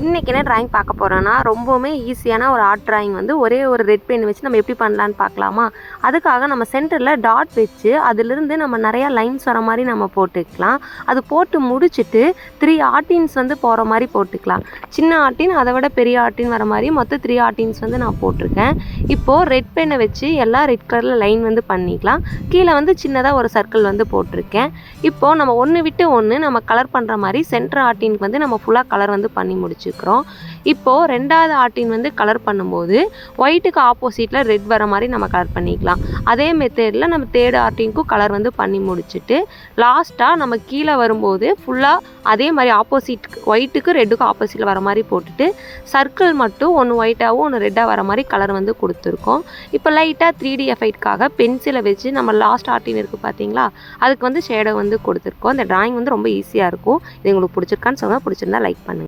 இன்றைக்கி என்ன ட்ராயிங் பார்க்க போகிறோன்னா ரொம்பவுமே ஈஸியான ஒரு ஆர்ட் ட்ராயிங் வந்து ஒரே ஒரு ரெட் பென் வச்சு நம்ம எப்படி பண்ணலான்னு பார்க்கலாமா. அதுக்காக நம்ம சென்டரில் டாட் வச்சு அதிலிருந்து நம்ம நிறையா லைன்ஸ் வர மாதிரி நம்ம போட்டுக்கலாம். அது போட்டு முடிச்சுட்டு 3 ஆர்டின்ஸ் வந்து போகிற மாதிரி போட்டுக்கலாம். சின்ன ஆர்டின் அதை விட பெரிய ஆர்டின் வர மாதிரி மொத்தம் 3 ஆர்டின்ஸ் வந்து நான் போட்டிருக்கேன். இப்போது ரெட் பென்னை வச்சு எல்லா ரெட் கலரில் லைன் வந்து பண்ணிக்கலாம். கீழே வந்து சின்னதாக ஒரு சர்க்கிள் வந்து போட்டிருக்கேன். இப்போது நம்ம ஒன்று விட்டு ஒன்று நம்ம கலர் பண்ணுற மாதிரி சென்டர் ஆர்டினுக்கு வந்து நம்ம ஃபுல்லாக கலர் வந்து பண்ணி முடிச்சுக்கிறோம். இப்போது ரெண்டாவது ஆர்டின் வந்து கலர் பண்ணும்போது ஒயிட்டுக்கு ஆப்போசிட்டில் ரெட் வர மாதிரி நம்ம கலர் பண்ணிக்கலாம். அதே மெத்தடில் நம்ம தேர்ட் ஆர்டினுக்கும் கலர் வந்து பண்ணி முடிச்சுட்டு லாஸ்ட்டாக நம்ம கீழே வரும்போது ஃபுல்லாக அதே மாதிரி ஆப்போசிட் ஒயிட்டுக்கு ரெட்டுக்கும் ஆப்போசிட்டில் வர மாதிரி போட்டுட்டு சர்க்கிள் மட்டும் ஒன்று ஒயிட்டாகவும் ஒன்று ரெட்டாக வர மாதிரி கலர் வந்து கொடுத்துருக்கோம். இப்போ லைட்டாக 3D எஃபெக்ட்காக பென்சிலை வச்சு நம்ம லாஸ்ட் ஆர்டின் இருக்குது பார்த்தீங்களா, அதுக்கு வந்து ஷேடோ வந்து கொடுத்துருக்கோம். இந்த ட்ராயிங் வந்து ரொம்ப ஈஸியாக இருக்கும். இது உங்களுக்கு பிடிச்சிருக்கான்னு சொல்லுங்கள். பிடிச்சிருந்தா லைக் பண்ணுங்கள்.